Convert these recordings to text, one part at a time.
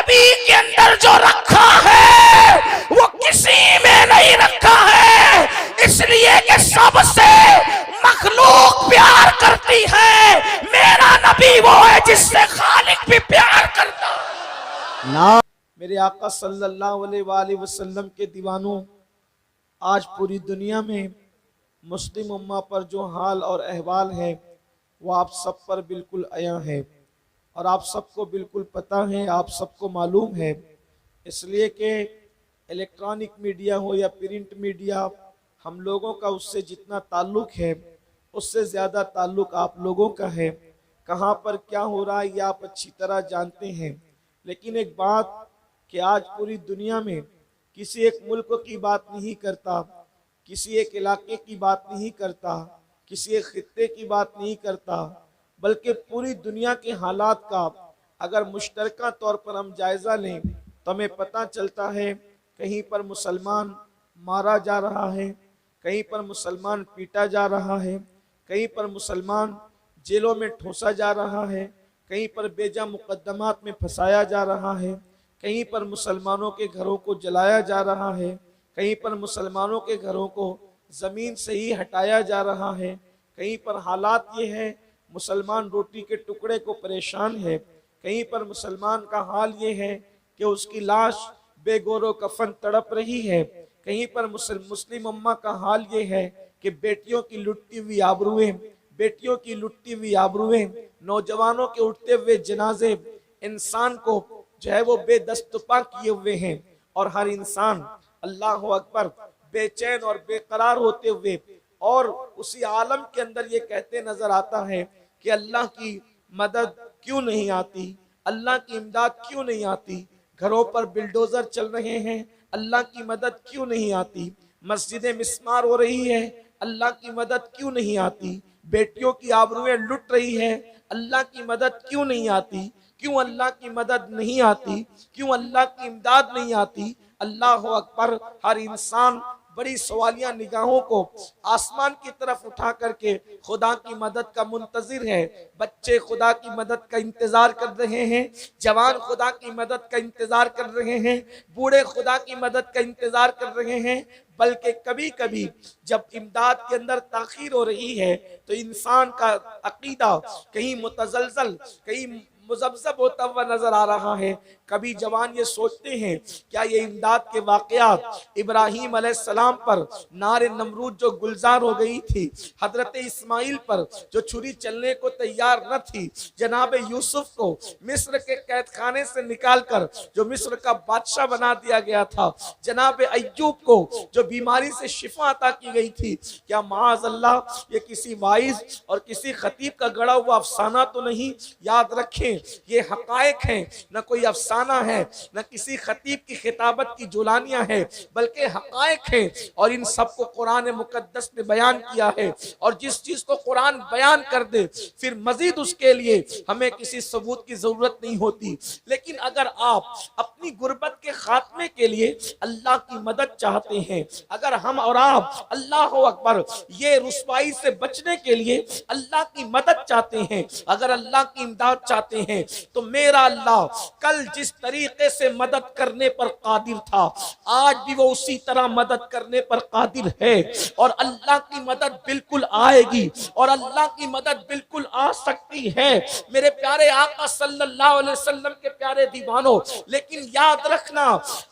नबी के अंदर जो रखा है वो किसी में नहीं रखा है, इसलिए कि सबसे मखलूक प्यार करती है। मेरा नबी वो है जिससे खालिक भी प्यार करता है। ना मेरे आका सल्लल्लाहु अलैहि वसल्लम के दीवानों, आज पूरी दुनिया में मुस्लिम उम्मा पर जो हाल और अहवाल है वो आप सब पर बिल्कुल आया है और आप सबको बिल्कुल पता है, आप सबको मालूम है। इसलिए कि इलेक्ट्रॉनिक मीडिया हो या प्रिंट मीडिया, हम लोगों का उससे जितना ताल्लुक़ है उससे ज़्यादा ताल्लुक़ आप लोगों का है। कहाँ पर क्या हो रहा है ये आप अच्छी तरह जानते हैं। लेकिन एक बात कि आज पूरी दुनिया में किसी एक मुल्क की बात नहीं करता, किसी एक इलाके की बात नहीं करता, किसी एक खित्ते की बात नहीं करता, बल्कि पूरी दुनिया के हालात का अगर मुश्तरका तौर पर हम जायज़ा लें तो हमें पता चलता है कहीं पर मुसलमान मारा जा रहा है, कहीं पर मुसलमान पीटा जा रहा है, कहीं पर मुसलमान जेलों में ठोसा जा रहा है, कहीं पर बेजा मुकद्दमात में फंसाया जा रहा है, कहीं पर मुसलमानों के घरों को जलाया जा रहा है, कहीं पर मुसलमानों के घरों को ज़मीन से ही हटाया जा रहा है, कहीं पर हालात ये है मुसलमान रोटी के टुकड़े को परेशान है, कहीं पर मुसलमान का हाल ये है कि उसकी लाश बेगोरो कफन तड़प रही है, कहीं पर मुस्लिम उम्मा का हाल ये है कि बेटियों की लुटती हुई आबरूएं, बेटियों की लुटती हुई आबरूएं, नौजवानों के उठते हुए जनाजे इंसान को जो है वो बेदस्तुपा किए हुए हैं। और हर इंसान अल्लाह अकबर बेचैन और बेकरार होते हुए और उसी आलम के अंदर ये कहते नजर आता है कि अल्लाह की मदद क्यों नहीं आती, अल्लाह की इमदाद क्यों नहीं आती। घरों पर बिल्डोजर चल रहे हैं, अल्लाह की मदद क्यों नहीं आती। मस्जिदें मिस्मार हो रही है, अल्लाह की मदद क्यों नहीं आती। बेटियों की आबरूएं लुट रही है, अल्लाह की मदद क्यों नहीं आती। क्यों अल्लाह की मदद नहीं आती, क्यों अल्लाह की इमदाद नहीं आती। अल्लाह अकबर। हर इंसान बड़ी सवालिया निगाहों को आसमान की तरफ उठा करके खुदा की मदद का मुंतजिर है। बच्चे खुदा की मदद का इंतजार कर रहे हैं, जवान खुदा की मदद का इंतजार कर रहे हैं, बूढ़े खुदा की मदद का इंतजार कर रहे हैं। बल्कि कभी कभी जब इमदाद के अंदर ताखीर हो रही है तो इंसान का अकीदा कहीं मुतजलजल, कहीं मुजब्जब होता हुआ नजर आ रहा है। कभी जवान ये सोचते हैं क्या ये इमदाद के वाकयात इब्राहीम अलैहिस्सलाम पर नारे नमरूद जो गुलजार हो गई थी, हजरत इस्माइल पर जो छुरी चलने को तैयार न थी, जनाब यूसुफ को मिस्र के कैद खाने से निकालकर जो मिस्र का बादशाह बना दिया गया था, जनाब अय्यूब को जो बीमारी से शिफा अता की गई थी, क्या माअज़ल्लाह ये किसी वाइज और किसी खतीब का गढ़ा हुआ अफसाना तो नहीं। याद रखें ये हकायक हैं, न कोई अफसाना है, न किसी खतीब की खिताबत की जुलानियां हैं, बल्कि हकायक हैं। और इन सबको कुरान मुकद्दस ने बयान किया है। और जिस चीज को कुरान बयान कर दे फिर मजीद उसके लिए हमें किसी सबूत की जरूरत नहीं होती। लेकिन अगर आप अपनी गुर्बत के खात्मे के लिए अल्लाह की मदद चाहते हैं, अगर हम और आप अल्लाह अकबर ये रुसवाई से बचने के लिए अल्लाह की मदद चाहते हैं, अगर अल्लाह की इमदाद चाहते हैं, तो मेरा अल्लाह कल जिस तरीके से मदद करने पर कादिर था आज भी वो उसी तरह मदद करने पर कादिर है। और अल्लाह की मदद बिल्कुल आएगी और अल्लाह की मदद बिल्कुल आ सकती है मेरे प्यारे आका सल्लल्लाहु अलैहि वसल्लम के प्यारे दीवानों। लेकिन याद रखना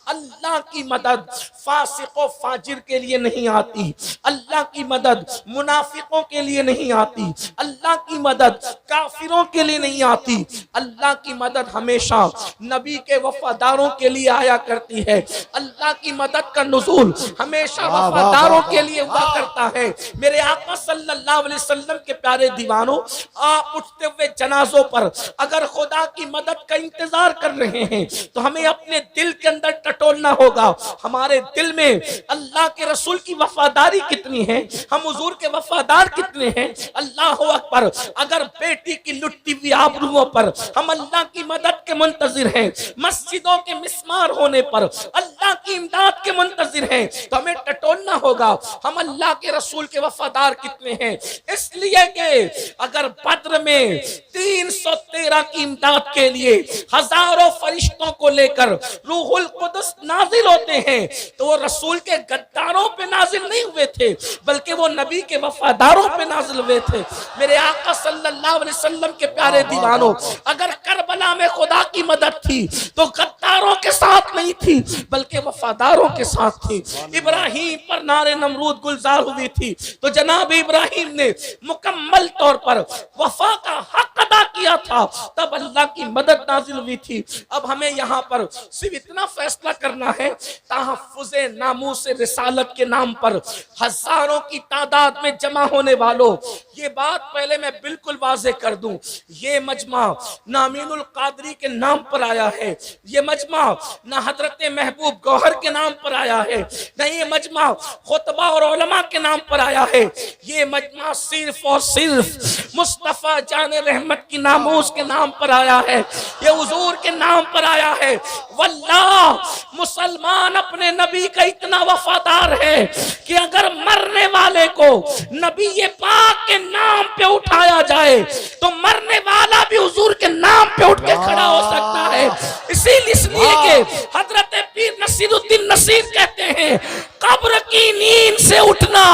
अल्लाह की मदद फासिक और फाजिर के लिए नहीं आती, अल्लाह की मदद मुनाफिकों के लिए नहीं आती, अल्लाह की मदद काफिरों के लिए नहीं आती। अल्लाह की मदद हमेशा नबी के वफादारों के लिए आया करती है। अल्लाह की मदद का नुज़ूल हमेशा वफादारों के लिए हुआ करता है। मेरे आका सल्लल्लाहु अलैहि वसल्लम के प्यारे दीवानों, आप उठते हुए जनाजों पर अगर खुदा की मदद का इंतजार कर रहे हैं तो हमें अपने दिल के अंदर टटोलना होगा, हमारे दिल में अल्लाह के रसूल की वफादारी कितनी है, हम हुजूर के वफादार कितने हैं। अल्लाह अकबर। अगर बेटी की लुटती हुई आबरूओं पर हम अल्लाह की मदद के मुंतजिर हैं, मस्जिदों के मिस्मार होने पर अल्लाह खुदा की इमदाद के मुंतजिर हैं, तो हमें टटोलना होगा हम अल्लाह के रसूल के वफादार कितने हैं। इसलिए कि अगर बद्र में 313 की इमदाद के लिए हजारों फरिश्तों को लेकर रूहुल कुदस नाजिल होते हैं, तो वो रसूल के गद्दारों पे नाजिल नहीं हुए थे, बल्कि वो नबी के वफादारों पे नाजिल हुए थे। मेरे आका सल्लल्लाहु अलैहि वसल्लम के प्यारे दीवानों, अगर करबला में खुदा की मदद थी तो गद्दारों के साथ नहीं थी, बल्कि वफादारों के साथ थी। इब्राहिम पर नारे नमरूद गुलजार हुई थी, तो जनाब इब्राहिम ने मुकम्मल तौर पर वफा का हक अदा किया था, तब अल्लाह की मदद नाजिल हुई थी। अब हमें यहाँ पर सिर्फ इतना फैसला करना है, तहफ्फुज़े नामूस रिसालत के नाम पर हजारों की तादाद में जमा होने वालों, ये बात पहले मैं बिल्कुल वाज़ेह कर दूं, ये मजमा ना अमीनुल कादरी के नाम पर आया है, ये मजमा ना हजरत महबूब गौहर के नाम पर आया है, न ये मजमा खुतबा और उलमा के नाम पर आया है। ये मजमा सिर्फ और सिर्फ मुस्तफा जाने रहमत की नामूस के नाम पर आया है, ये हुजूर के नाम पर आया है। वल्लाह मुसलमान अपने नबी का इतना वफादार है कि अगर मरने वाले को नबी ये पाक के नाम पे उठाया जाए तो मरने वाला भी हुजूर के नाम पे उठ के खड़ा हो सकता है। इसलिए कि हजरत पीर नसीरुद्दीन नसीर कहते हैं, कब्र की नींद से उठना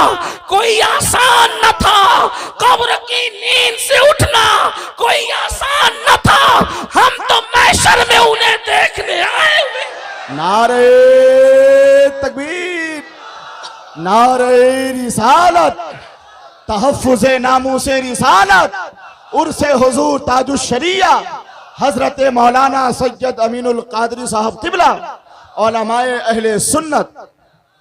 कोई आसान न था, कब्र की नींद से उठना कोई आसान न था, हम तो महशर में उन्हें देखने आए हुए। नारे तकबीर, नारे रिसालत, तहफ्फुज़े नामूसे रिसालत, उर्से हुजूर ताजुश शरिया हजरत मौलाना सैयद अमीनुल कादरी साहब किबला उलमाए अहले सुन्नत।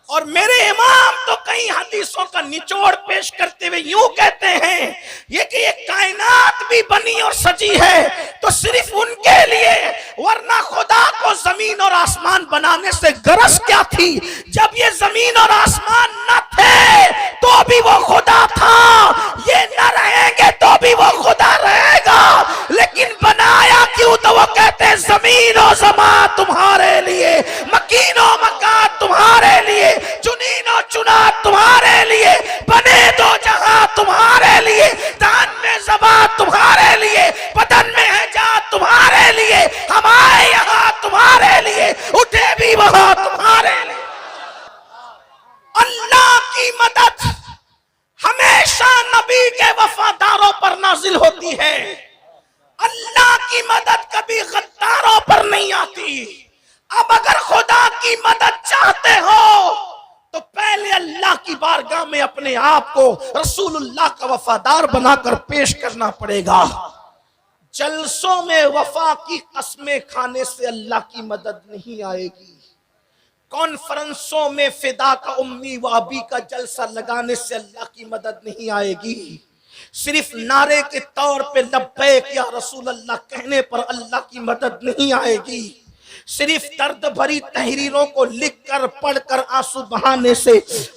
और मेरे इमाम तो कई हदीसों का निचोड़ पेश करते हुए यूं कहते हैं, ये कि ये कायनात भी बनी और सजी है तो सिर्फ उनके लिए, वरना खुदा को जमीन और आसमान बनाने से गरज क्या थी। जब ये जमीन और आसमान न थे तो भी वो खुदा था, ये न रहेंगे तो भी वो खुदा रहेगा, लेकिन बनाया क्यों? तो वो कहते हैं जमीन और ज़मा तुम्हारे लिए, मकीन और मकान तुम्हारे लिए, चुनीनो चुना तुम्हारे लिए, बने दो जहां तुम्हारे लिए, दान में ज़बा तुम्हारे लिए, बदन में है जान तुम्हारे लिए, हम आए यहाँ तुम्हारे लिए, उठे भी वहां तुम्हारे लिए। अल्लाह की मदद हमेशा नबी के वफादारों पर नाजिल होती है, अल्लाह की मदद कभी गद्दारों पर नहीं आती। अब अगर खुदा की मदद चाहते हो तो पहले अल्लाह की बारगाह में अपने आप को रसूलुल्लाह का वफादार बनाकर पेश करना पड़ेगा। जलसों में वफा की कस्में खाने से अल्लाह की मदद नहीं आएगी, कॉन्फ्रेंसों में फिदा का उम्मी व अबी का जलसा लगाने से अल्लाह की मदद नहीं आएगी, सिर्फ नारे के तौर पे लब्बैक या रसूल अल्लाह कहने पर अल्लाह की मदद नहीं आएगी, सिर्फ दर्द भरी तहरीरों को लिखकर पढ़कर आंसू बहाने से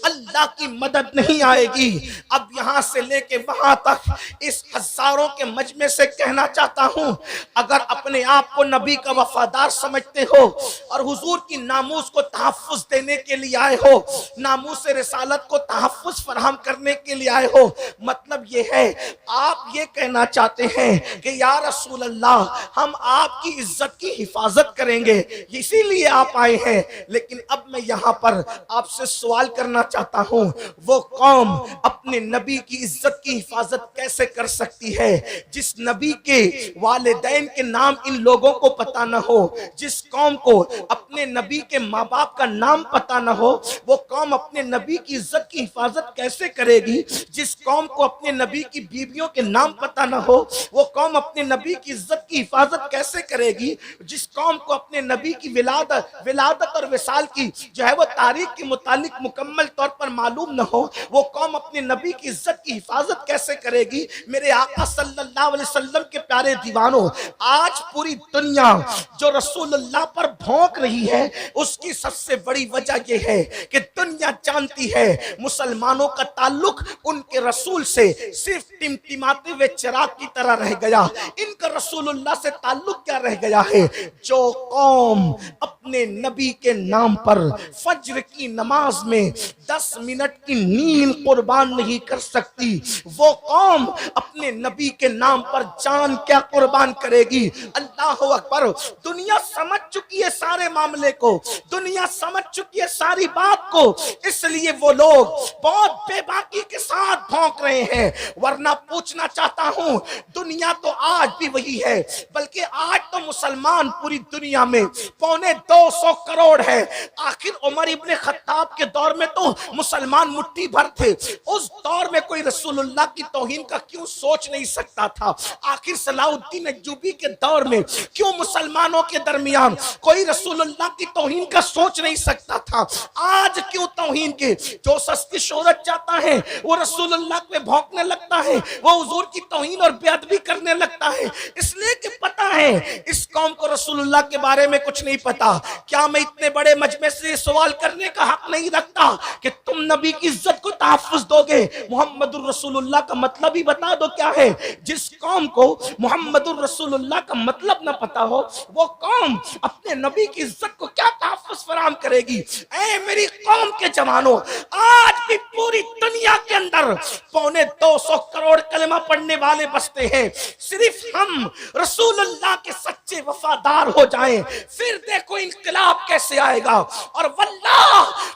अल्लाह की मदद नहीं आएगी। अब यहाँ से लेके वहां तक इस हजारों के मजमे से कहना चाहता हूँ, अगर अपने आप को नबी का वफादार समझते हो और हुजूर की नामूस को तहफ्फुज़ देने के लिए आए हो, नामूस रिसालत को तहफ्फुज़ फराहम करने के लिए आए हो, मतलब ये है आप ये कहना चाहते हैं कि या रसूल अल्लाह हम आपकी इज्जत की हिफाजत करेंगे, इसीलिए आप आए हैं। लेकिन अब मैं यहाँ पर आपसे सवाल करना चाहता हूँ, वो कौम अपने नबी की इज्जत की हिफाजत कैसे कर सकती है जिस नबी के वालिदैन के नाम इन लोगों को पता न हो, जिस कौम को अपने नबी के माँ बाप का नाम पता न हो, वो कौम अपने नबी की इज्जत की हिफाजत कैसे करेगी? जिस कौम को अपने नबी की बीवियों के नाम पता न हो, वो कौम अपने नबी की इज्जत की हिफाजत कैसे करेगी? जिस कौम को अपने नबी की विलादत और विसाल की जो है वो तारीख के मुतालिक मुकम्मल तौर पर मालूम न हो, वो कौम अपने नबी की इज्जत की हिफाजत कैसे करेगी? मेरे आका सल्लल्लाहु अलैहि वसल्लम के प्यारे दीवानों, आज पूरी दुनिया जो रसूलुल्लाह पर भौंक रही है, उसकी सबसे बड़ी वजह यह है कि दुनिया जानती है मुसलमानों का ताल्लुक उनके रसूल से सिर्फ टिमटिमाते हुए चिराग की तरह रह गया। इनका रसूलुल्लाह से ताल्लुक क्या रह गया है? जो कौम अपने नबी के नाम पर फज्र की नमाज में 10 मिनट की नींद कुर्बान नहीं कर सकती, वो कौम अपने नबी के नाम पर जान क्या कुर्बान करेगी? अल्लाह अकबर। दुनिया समझ चुकी है सारे मामले को, दुनिया समझ चुकी है सारी बात को, इसलिए वो लोग बहुत बेबाकी के साथ भौंक रहे हैं। वरना पूछना चाहता हूं, दुनिया तो आज भी वही है, बल्कि आज तो मुसलमान पूरी दुनिया में 225 करोड़ है। आखिर उमर इब्ने खत्ताब के दौर में तो मुसलमान मुट्ठी भर थे, उस दौर में कोई रसूलुल्लाह की तौहीन का क्यों सोच नहीं सकता था? आखिर सलाहुद्दीन अय्यूबी के दौर में क्यों मुसलमानों के दरमियान कोई रसूलुल्लाह की तौहीन का सोच नहीं सकता था? आज क्यों तौहीन के जो सस्ती शोहरत चाहता है वो रसूलुल्लाह पे भौंकने लगता है, वो हुजूर की तौहीन और बेअदबी करने लगता है? इसलिए कि पता है इस कौम को रसूलुल्लाह के बारे में कुछ नहीं पता। क्या मैं इतने बड़े मजमे से सवाल करने का हक नहीं रखता कि तुम नबी की इज्जत को तहफ्फुज दोगे? मुहम्मदुर रसूलुल्लाह का मतलब ही बता दो क्या है। जिस कौम को मुहम्मदुर रसूलुल्लाह का मतलब ना पता हो, वो कौम अपने नबी की इज्जत को क्या तहफ्फुज फराहम करेगी? ऐ मेरी कौम के जवानों, आज भी पूरी दुनिया के अंदर 225 करोड़ कलमा पढ़ने वाले बसते हैं। सिर्फ हम रसूलुल्लाह के सच्चे वफादार हो जाएं, फिर देखो इनकलाब कैसे आएगा। और वल्लाह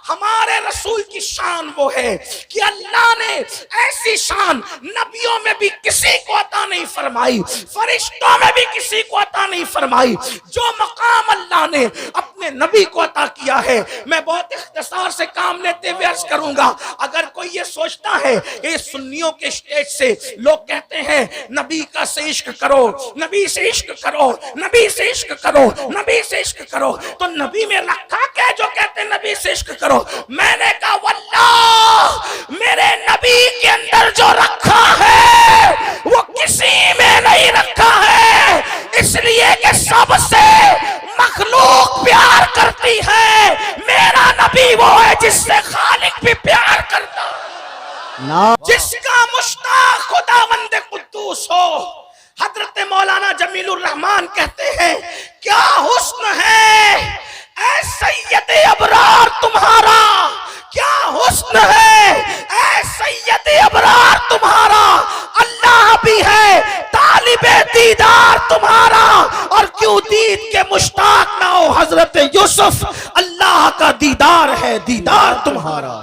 हमारे रसूल की शान वो है कि अल्लाह ने ऐसी शान नबियों में भी किसी को अता नहीं फरमाई, फरिश्तों में भी किसी को अता नहीं फरमाई। जो मकाम अल्लाह ने अपने नबी को अता किया है, मैं बहुत इख्तिसार से काम लेते हुए अर्ज करूंगा। अगर कोई ये सोचता है कि सुन्नियों के स्टेज से लोग कहते हैं नबी का से इश्क करो, नबी से इश्क करो, नबी से इश्क करो, नबी से इश्क करो, तो नबी में रखा क्या जो कहते हैं नबी से इश्क करो? मैंने कहा वल्लाह मेरे नबी के अंदर जो रखा है वो किसी में नहीं रखा है, इसलिए कि सबसे मखलूक प्यार करती है। मेरा नबी वो है जिससे खालिक भी प्यार करता, जिसका मुश्ताक खुदावंद कुद्दूस हो। हजरत मौलाना जमीलुर रहमान कहते हैं, क्या हुस्न है ऐ सैयद अबरार तुम्हारा, क्या हुस्न है ऐ सैयद अबरार तुम्हारा, अल्लाह भी है तालिबे दीदार तुम्हारा। और क्यों दीद के मुश्ताक ना हो हजरत यूसुफ, अल्लाह का दीदार है दीदार तुम्हारा।